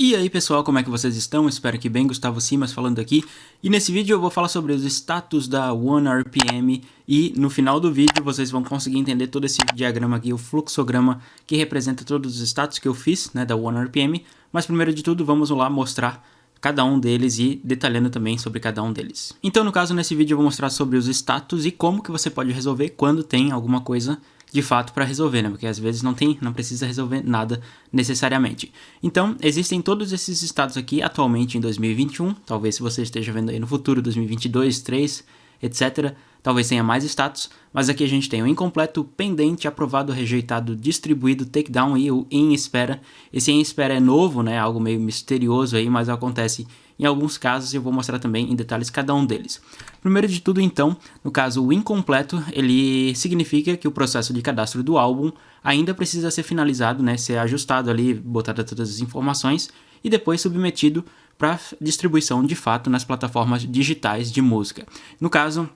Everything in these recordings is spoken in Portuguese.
E aí pessoal, como é que vocês estão? Espero que bem, Gustavo Simas falando aqui. E nesse vídeo eu vou falar sobre os status da OneRPM e no final do vídeo vocês vão conseguir entender todo esse diagrama aqui, o fluxograma que representa todos os status que eu fiz, né, da OneRPM. Mas primeiro de tudo vamos lá mostrar cada um deles e detalhando também sobre cada um deles. Então no caso nesse vídeo eu vou mostrar sobre os status e como que você pode resolver quando tem alguma coisa de fato para resolver, né? Porque às vezes não precisa resolver nada necessariamente. Então, existem todos esses estados aqui atualmente em 2021, talvez se você esteja vendo aí no futuro, 2022, 2023, etc. Talvez tenha mais status, mas aqui a gente tem o incompleto, pendente, aprovado, rejeitado, distribuído, takedown e o em espera. Esse em espera é novo, né? Algo meio misterioso aí, mas acontece em alguns casos e eu vou mostrar também em detalhes cada um deles. Primeiro de tudo, então, no caso o incompleto, ele significa que o processo de cadastro do álbum ainda precisa ser finalizado, né? Ser ajustado ali, botada todas as informações e depois submetido para distribuição de fato nas plataformas digitais de música. No caso,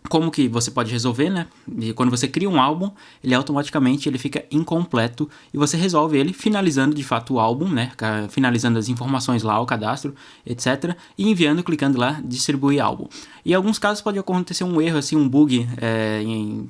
como que você pode resolver, né? E quando você cria um álbum, ele automaticamente fica incompleto e você resolve ele finalizando de fato o álbum, né? Finalizando as informações lá, o cadastro, etc. E enviando, clicando lá, distribuir álbum. E em alguns casos pode acontecer um erro, assim, um bug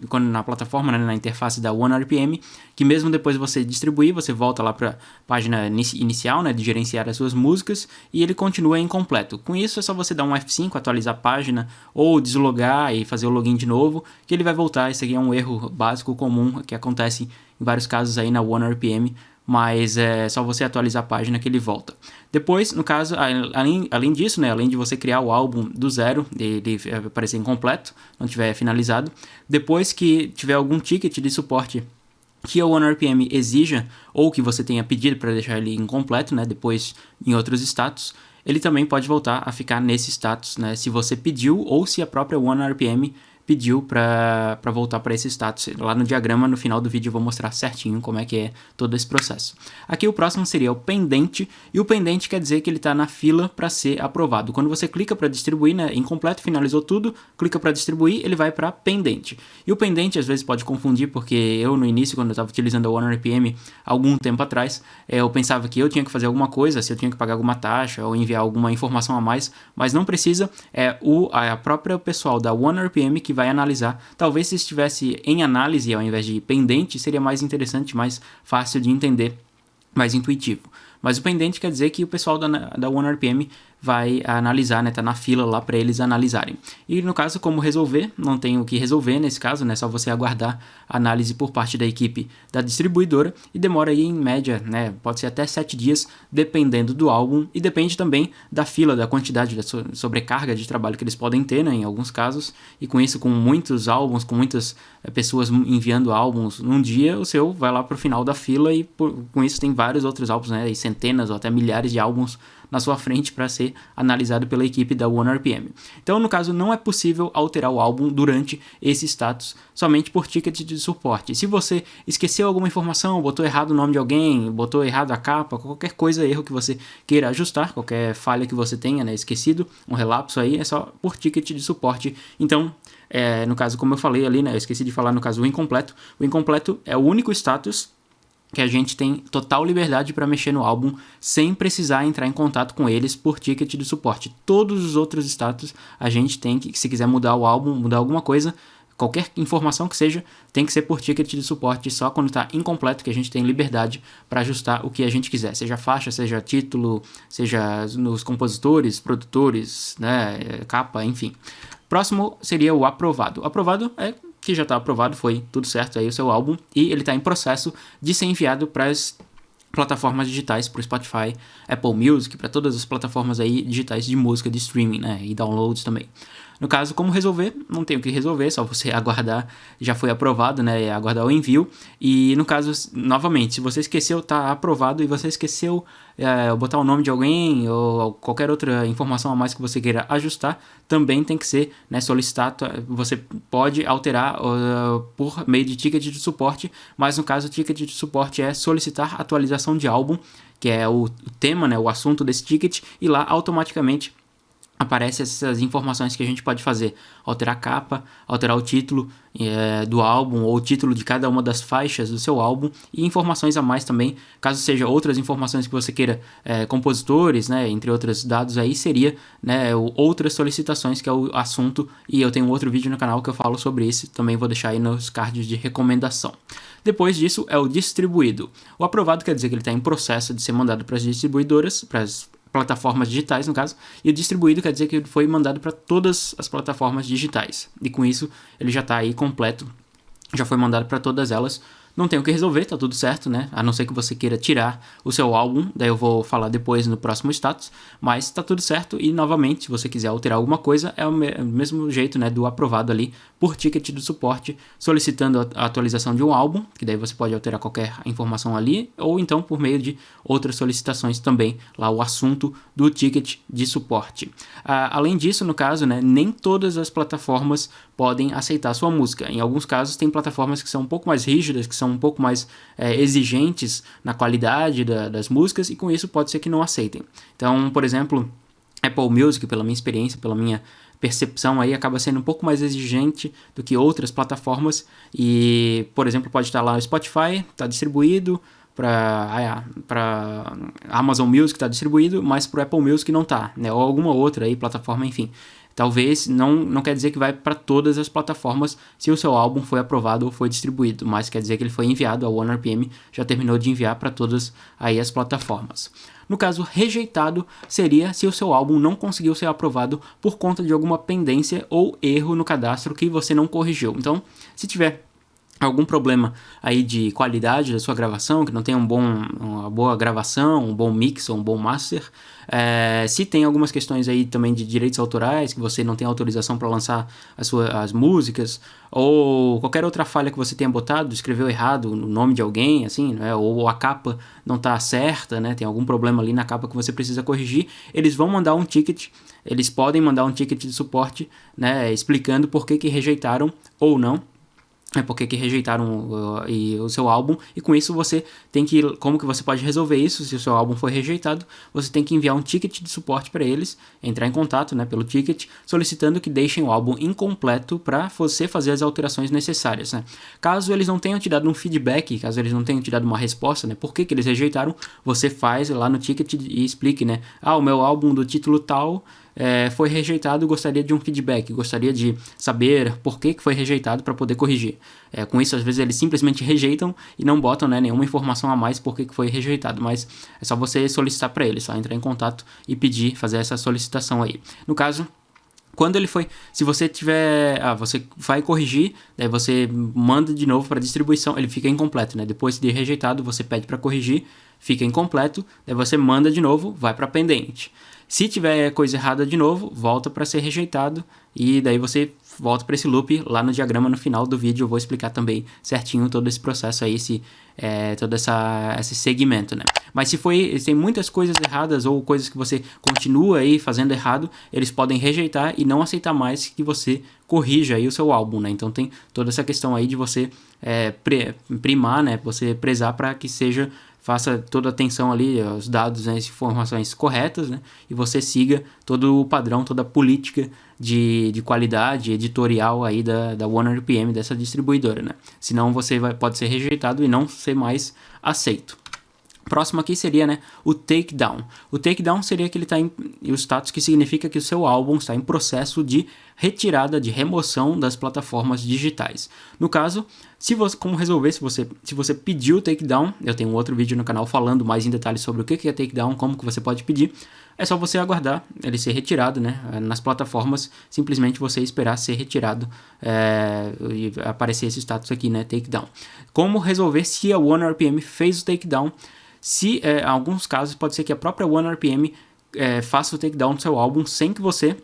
quando na plataforma, né, na interface da OneRPM, que mesmo depois de você distribuir, você volta lá para a página inicial, né, de gerenciar as suas músicas e ele continua incompleto. Com isso é só você dar um F5, atualizar a página ou deslogar e fazer o login de novo, que ele vai voltar. Esse aqui é um erro básico comum que acontece em vários casos aí na OneRPM, mas é só você atualizar a página que ele volta. Depois, no caso, além disso, né, além de você criar o álbum do zero, ele aparecer incompleto, não tiver finalizado, depois que tiver algum ticket de suporte que a OneRPM exija ou que você tenha pedido para deixar ele incompleto, né, depois em outros status, ele também pode voltar a ficar nesse status, né, se você pediu ou se a própria OneRPM pediu para voltar para esse status. Lá no diagrama, no final do vídeo, eu vou mostrar certinho como é que é todo esse processo. Aqui o próximo seria o pendente, e o pendente quer dizer que ele está na fila para ser aprovado. Quando você clica para distribuir, né, incompleto, finalizou tudo, clica para distribuir, ele vai para pendente. E o pendente às vezes pode confundir, porque eu no início, quando eu estava utilizando a OneRPM, algum tempo atrás, eu pensava que eu tinha que fazer alguma coisa, se eu tinha que pagar alguma taxa ou enviar alguma informação a mais, mas não precisa, a própria pessoal da OneRPM que vai analisar. Talvez se estivesse em análise ao invés de pendente, seria mais interessante, mais fácil de entender, mais intuitivo. Mas o pendente quer dizer que o pessoal da OneRPM vai analisar, né? Tá na fila lá para eles analisarem. E no caso, como resolver, não tem o que resolver nesse caso, né? Só você aguardar a análise por parte da equipe da distribuidora e demora aí em média, né? Pode ser até 7 dias, dependendo do álbum e depende também da fila, da quantidade, da sobrecarga de trabalho que eles podem ter, né? Em alguns casos. E com isso, com muitos álbuns, com muitas pessoas enviando álbuns num dia, o seu vai lá pro final da fila e com isso tem vários outros álbuns, né? E centenas ou até milhares de álbuns na sua frente para ser analisado pela equipe da OneRPM. Então, no caso, não é possível alterar o álbum durante esse status, somente por ticket de suporte. Se você esqueceu alguma informação, botou errado o nome de alguém, botou errado a capa, qualquer coisa, erro que você queira ajustar, qualquer falha que você tenha, né, esquecido, um relapso aí, é só por ticket de suporte. Então, no caso, como eu falei ali, né, eu esqueci de falar no caso o incompleto. O incompleto é o único status que a gente tem total liberdade para mexer no álbum sem precisar entrar em contato com eles por ticket de suporte. Todos os outros status a gente tem que, se quiser mudar o álbum, mudar alguma coisa, qualquer informação que seja, tem que ser por ticket de suporte, só quando está incompleto que a gente tem liberdade para ajustar o que a gente quiser, seja faixa, seja título, seja nos compositores, produtores, né, capa, enfim. Próximo seria o aprovado. O aprovado é que já está aprovado, foi tudo certo aí o seu álbum e ele está em processo de ser enviado para as plataformas digitais, para o Spotify, Apple Music, para todas as plataformas aí digitais de música, de streaming, né, e downloads também. No caso, como resolver? Não tem o que resolver, só você aguardar, já foi aprovado, né, aguardar o envio. E no caso, novamente, se você esqueceu, tá aprovado e você esqueceu botar o nome de alguém ou qualquer outra informação a mais que você queira ajustar, também tem que ser, né, solicitado. Você pode alterar por meio de ticket de suporte, mas no caso, o ticket de suporte é solicitar atualização de álbum, que é o tema, né, o assunto desse ticket, e lá automaticamente aparece essas informações que a gente pode fazer: alterar a capa, alterar o título do álbum ou o título de cada uma das faixas do seu álbum, e informações a mais também, caso seja outras informações que você queira, compositores, né, entre outros dados aí, seria, né, outras solicitações, que é o assunto, e eu tenho outro vídeo no canal que eu falo sobre isso, também vou deixar aí nos cards de recomendação. Depois disso é o distribuído. O aprovado quer dizer que ele está em processo de ser mandado para as distribuidoras, para as plataformas digitais, no caso, e o distribuído quer dizer que ele foi mandado para todas as plataformas digitais, e com isso ele já está aí completo, já foi mandado para todas elas. Não tem o que resolver, tá tudo certo, né? A não ser que você queira tirar o seu álbum, daí eu vou falar depois no próximo status, mas tá tudo certo. E novamente, se você quiser alterar alguma coisa, é o mesmo jeito, né, do aprovado ali por ticket do suporte, solicitando a atualização de um álbum, que daí você pode alterar qualquer informação ali, ou então por meio de outras solicitações também, lá o assunto do ticket de suporte. Além disso, no caso, né, nem todas as plataformas podem aceitar sua música. Em alguns casos tem plataformas que são um pouco mais rígidas, que são um pouco mais exigentes na qualidade das músicas, e com isso pode ser que não aceitem. Então, por exemplo, Apple Music, pela minha experiência, pela minha percepção aí, acaba sendo um pouco mais exigente do que outras plataformas, e, por exemplo, pode estar lá o Spotify, está distribuído, para Amazon Music está distribuído, mas para o Apple Music não está, né? Ou alguma outra aí, plataforma, enfim. Talvez não quer dizer que vai para todas as plataformas se o seu álbum foi aprovado ou foi distribuído, mas quer dizer que ele foi enviado. A OneRPM já terminou de enviar para todas aí as plataformas. No caso, rejeitado seria se o seu álbum não conseguiu ser aprovado por conta de alguma pendência ou erro no cadastro que você não corrigiu. Então, se tiver algum problema aí de qualidade da sua gravação, que não tem uma boa gravação, um bom mix ou um bom master, se tem algumas questões aí também de direitos autorais, que você não tem autorização para lançar as músicas, ou qualquer outra falha que você tenha botado, escreveu errado no nome de alguém, assim, né, ou a capa não está certa, né, tem algum problema ali na capa que você precisa corrigir, eles vão mandar um ticket, eles podem mandar um ticket de suporte, né, explicando por que rejeitaram ou não, porque que rejeitaram o seu álbum, e com isso você tem que, como que você pode resolver isso? Se o seu álbum foi rejeitado, você tem que enviar um ticket de suporte para eles, entrar em contato, né, pelo ticket, solicitando que deixem o álbum incompleto para você fazer as alterações necessárias, né? Caso eles não tenham te dado um feedback, caso eles não tenham te dado uma resposta, né, por que eles rejeitaram, você faz lá no ticket e explique, né, o meu álbum do título tal foi rejeitado, gostaria de um feedback, gostaria de saber por que foi rejeitado para poder corrigir. Com isso, às vezes eles simplesmente rejeitam e não botam, né, nenhuma informação a mais por que foi rejeitado, mas é só você solicitar para eles, só entrar em contato e pedir, fazer essa solicitação aí. No caso, quando ele foi, se você tiver, você vai corrigir, daí você manda de novo para distribuição, ele fica incompleto, né? Depois de rejeitado, você pede para corrigir, fica incompleto, daí você manda de novo, vai para pendente. Se tiver coisa errada de novo, volta para ser rejeitado, e daí você volta para esse loop. Lá no diagrama no final do vídeo eu vou explicar também certinho todo esse processo aí, todo esse segmento, né? Mas se tem muitas coisas erradas ou coisas que você continua aí fazendo errado, eles podem rejeitar e não aceitar mais que você corrija aí o seu álbum, né? Então tem toda essa questão aí de você primar, né? Você prezar para que faça toda a atenção ali aos dados, né, as informações corretas, né, e você siga todo o padrão, toda a política de qualidade editorial aí da OneRPM, dessa distribuidora, né? Senão você pode ser rejeitado e não ser mais aceito. Próximo aqui seria, né, o takedown. O takedown seria que ele está o status que significa que o seu álbum está em processo de retirada, de remoção das plataformas digitais. No caso, como resolver, se você pediu o takedown, eu tenho um outro vídeo no canal falando mais em detalhes sobre o que é takedown, como que você pode pedir. É só você aguardar ele ser retirado, né, nas plataformas, simplesmente você esperar ser retirado e aparecer esse status aqui, né, takedown. Como resolver se a OneRPM fez o takedown? Se, em alguns casos, pode ser que a própria OneRPM faça o takedown do seu álbum sem que você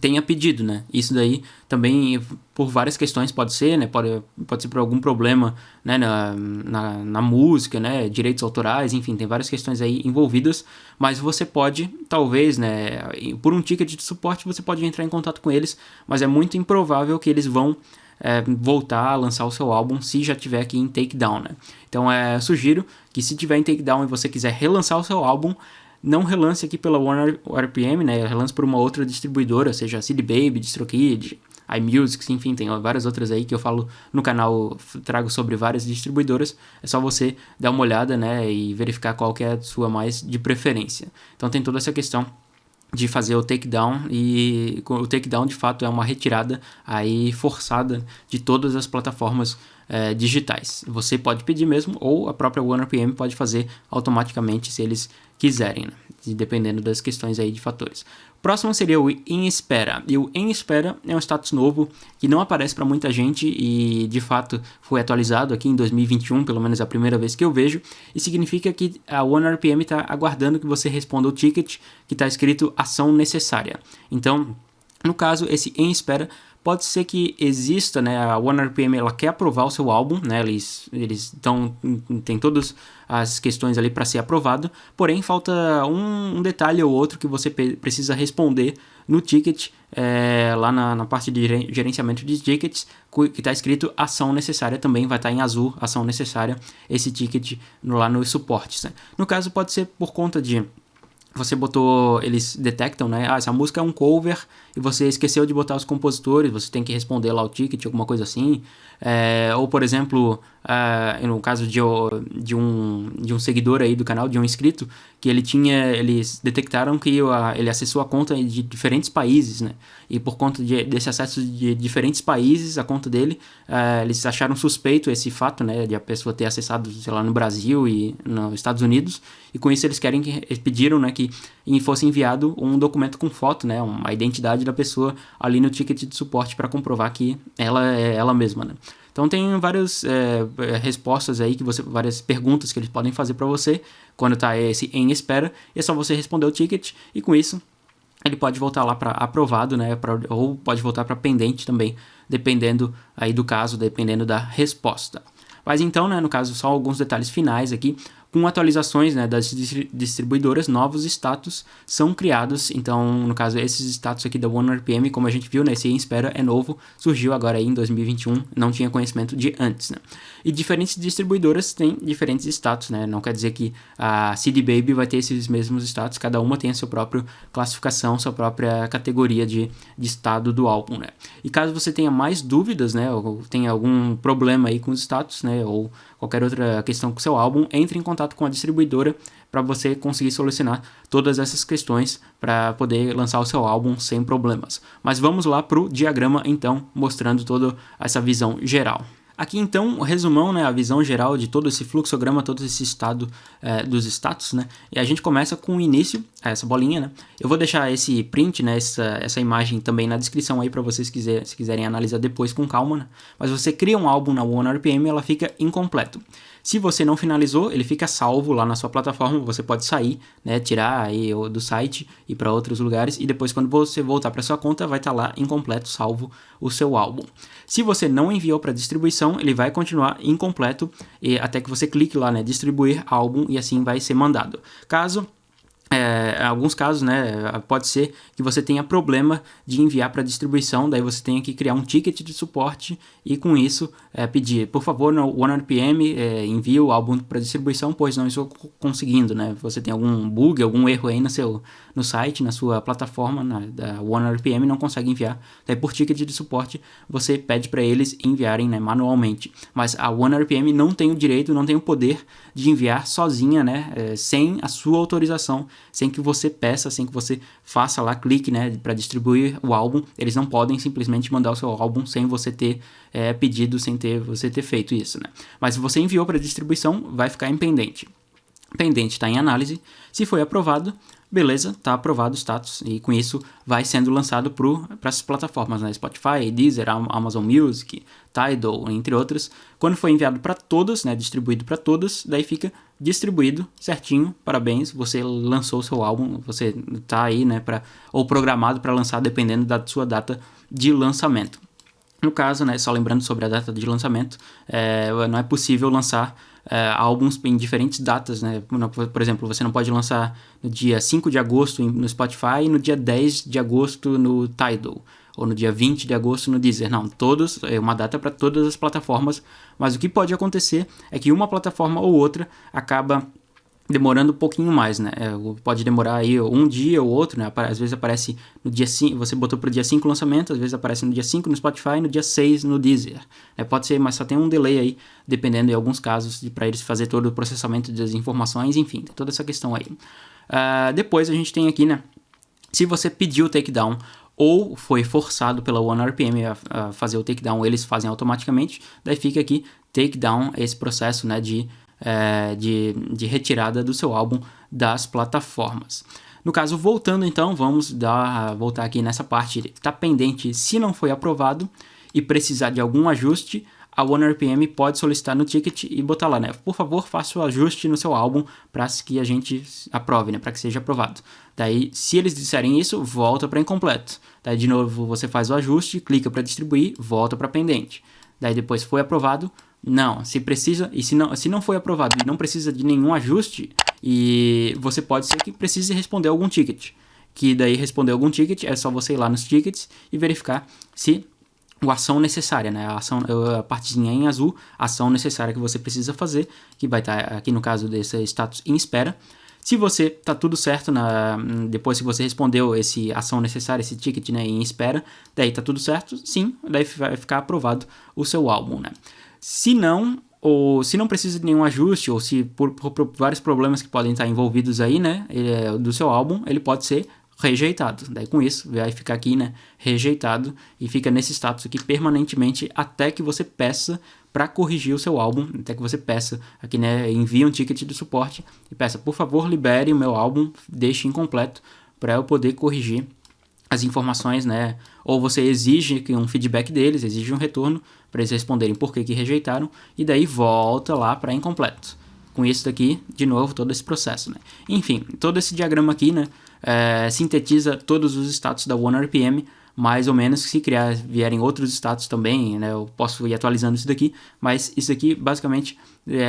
tenha pedido, né? Isso daí também, por várias questões, pode ser, né? Pode ser por algum problema, né, na música, né? Direitos autorais, enfim, tem várias questões aí envolvidas, mas você pode, talvez, né, por um ticket de suporte, você pode entrar em contato com eles, mas é muito improvável que eles vão voltar a lançar o seu álbum se já tiver aqui em takedown, né? Então sugiro que se tiver em takedown e você quiser relançar o seu álbum, não relance aqui pela OneRPM, né? Relance por uma outra distribuidora, seja CD Baby, DistroKid, iMusic, enfim, tem várias outras aí que eu falo no canal, trago sobre várias distribuidoras. É só você dar uma olhada, né, e verificar qual que é a sua mais de preferência. Então tem toda essa questão de fazer o takedown, e o takedown de fato é uma retirada aí forçada de todas as plataformas digitais. Você pode pedir mesmo, ou a própria OneRPM pode fazer automaticamente se eles quiserem, né? Dependendo das questões aí de fatores. Próximo seria o em espera, e o em espera é um status novo que não aparece para muita gente e de fato foi atualizado aqui em 2021, pelo menos é a primeira vez que eu vejo, e significa que a OneRPM está aguardando que você responda o ticket que está escrito ação necessária. Então, no caso, esse em espera pode ser que exista, né, a OneRPM ela quer aprovar o seu álbum, né, eles tem todas as questões ali para ser aprovado, porém falta um detalhe ou outro que você precisa responder no ticket, lá na parte de gerenciamento de tickets, que está escrito ação necessária, também vai estar em azul, ação necessária, esse ticket lá nos suportes, né. No caso pode ser por conta de você botou, eles detectam, né? Essa música é um cover e você esqueceu de botar os compositores, você tem que responder lá o ticket, alguma coisa assim. Ou, por exemplo, no caso de um seguidor aí do canal, de um inscrito, que eles detectaram que ele acessou a conta de diferentes países, né? E por conta desse acesso de diferentes países, a conta dele, eles acharam suspeito esse fato, né? De a pessoa ter acessado, sei lá, no Brasil e nos Estados Unidos. E com isso eles pediram, né, que fosse enviado um documento com foto, né, a identidade da pessoa ali no ticket de suporte para comprovar que ela é ela mesma, né. Então tem várias respostas aí, várias perguntas que eles podem fazer para você quando está esse em espera, e é só você responder o ticket e com isso ele pode voltar lá para aprovado, né, ou pode voltar para pendente também, dependendo aí do caso, dependendo da resposta. Mas então, né, no caso, só alguns detalhes finais aqui. Com atualizações, né, das distribuidoras, novos status são criados. Então, no caso, esses status aqui da OneRPM, como a gente viu, né, esse em espera é novo, surgiu agora aí em 2021, não tinha conhecimento de antes, né. E diferentes distribuidoras têm diferentes status, né, não quer dizer que a CD Baby vai ter esses mesmos status, cada uma tem a sua própria classificação, sua própria categoria de estado do álbum, né. E caso você tenha mais dúvidas, né, ou tenha algum problema aí com os status, né, ou qualquer outra questão com o seu álbum, entre em contato com a distribuidora para você conseguir solucionar todas essas questões para poder lançar o seu álbum sem problemas. Mas vamos lá para o diagrama então, mostrando toda essa visão geral. Aqui então o resumão, né, a visão geral de todo esse fluxograma, todo esse estado dos status, né, e a gente começa com o início, essa bolinha, né, eu vou deixar esse print, né, essa imagem também na descrição aí para vocês se quiserem analisar depois com calma, né, mas você cria um álbum na OneRPM, ela fica incompleto. Se você não finalizou, ele fica salvo lá na sua plataforma, você pode sair, né, tirar aí do site e ir para outros lugares, e depois quando você voltar para sua conta vai estar lá incompleto, salvo o seu álbum. Se você não enviou para distribuição, ele vai continuar incompleto até que você clique lá, né, distribuir álbum, e assim vai ser mandado. Caso em alguns casos, né, pode ser que você tenha problema de enviar para distribuição, daí você tenha que criar um ticket de suporte e com isso pedir, por favor, no OneRPM, envie o álbum para distribuição, pois não estou conseguindo, né, você tem algum bug, algum erro aí no site, na sua plataforma da OneRPM, não consegue enviar, daí por ticket de suporte você pede para eles enviarem, né, manualmente, mas a OneRPM não tem o direito, não tem o poder de enviar sozinha, né, sem a sua autorização, sem que você peça, sem que você faça lá, clique, né, para distribuir o álbum. Eles não podem simplesmente mandar o seu álbum sem você ter pedido, sem você ter feito isso, né. Mas se você enviou para distribuição, vai ficar em pendente. Pendente está em análise. Se foi aprovado, beleza, está aprovado o status, e com isso vai sendo lançado para as plataformas, né, Spotify, Deezer, Amazon Music, Tidal, entre outras. Quando for enviado para todas, né, distribuído para todas, daí fica distribuído certinho, parabéns, você lançou o seu álbum, você está aí, né, ou programado para lançar, dependendo da sua data de lançamento. No caso, né, só lembrando sobre a data de lançamento, não é possível lançar álbuns em diferentes datas, né? Por exemplo, você não pode lançar no dia 5 de agosto no Spotify e no dia 10 de agosto no Tidal, ou no dia 20 de agosto no Deezer. Não, é uma data para todas as plataformas, mas o que pode acontecer é que uma plataforma ou outra acaba demorando um pouquinho mais, né? Pode demorar aí um dia ou outro, né? Às vezes aparece no dia 5, você botou pro dia 5 o lançamento, às vezes aparece no dia 5 no Spotify e no dia 6 no Deezer. Pode ser, mas só tem um delay aí, dependendo em alguns casos, para eles fazer todo o processamento das informações, enfim, tem toda essa questão aí. Depois a gente tem aqui, né? Se você pediu o takedown ou foi forçado pela OneRPM a fazer o takedown, eles fazem automaticamente, daí fica aqui takedown, esse processo, né, de retirada do seu álbum das plataformas. No caso, voltando então, vamos voltar aqui nessa parte que está pendente. Se não foi aprovado e precisar de algum ajuste, a OneRPM pode solicitar no ticket e botar lá, né? Por favor, faça o ajuste no seu álbum para que a gente aprove, né? Para que seja aprovado. Daí, se eles disserem isso, volta para incompleto. Daí, de novo, você faz o ajuste, clica para distribuir, volta para pendente. Daí, depois foi aprovado. Não, se precisa, e se não foi aprovado e não precisa de nenhum ajuste, e você pode ser que precise responder algum ticket. Que daí responder algum ticket é só você ir lá nos tickets e verificar se a ação necessária, né? A partezinha em azul, a ação necessária que você precisa fazer, que vai estar aqui no caso desse status em espera. Se você tá tudo certo, depois que você respondeu esse ação necessária, esse ticket, né, em espera, daí tá tudo certo, sim, daí vai ficar aprovado o seu álbum, né? Se não, ou se não precisa de nenhum ajuste, ou se por vários problemas que podem estar envolvidos aí, né, do seu álbum, ele pode ser rejeitado. Daí com isso vai ficar aqui, né, rejeitado, e fica nesse status aqui permanentemente até que você peça para corrigir o seu álbum, até que você peça aqui, né, envie um ticket de suporte e peça, por favor, libere o meu álbum, deixe incompleto para eu poder corrigir as informações, né? Ou você exige um feedback deles, exige um retorno para eles responderem por que rejeitaram, e daí volta lá para incompleto. Com isso daqui, de novo, todo esse processo, né? Enfim, todo esse diagrama aqui, né, sintetiza todos os status da OneRPM, mais ou menos. Se vierem outros status também, né, eu posso ir atualizando isso daqui, mas isso aqui basicamente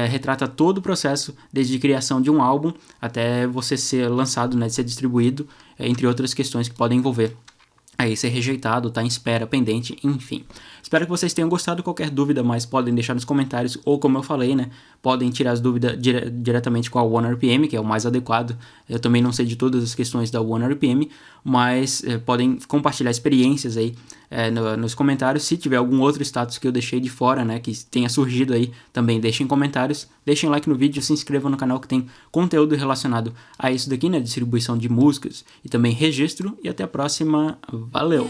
retrata todo o processo, desde a criação de um álbum até você ser lançado, né, ser distribuído, entre outras questões que podem envolver aí ser rejeitado, tá em espera, pendente, enfim. Espero que vocês tenham gostado. Qualquer dúvida mais podem deixar nos comentários, ou como eu falei, né, podem tirar as dúvidas diretamente com a OneRPM, que é o mais adequado. Eu também não sei de todas as questões da OneRPM, mas podem compartilhar experiências aí nos comentários. Se tiver algum outro status que eu deixei de fora, né, que tenha surgido aí, também deixem comentários, deixem like no vídeo, se inscrevam no canal que tem conteúdo relacionado a isso daqui, né, distribuição de músicas e também registro, e até a próxima. Valeu!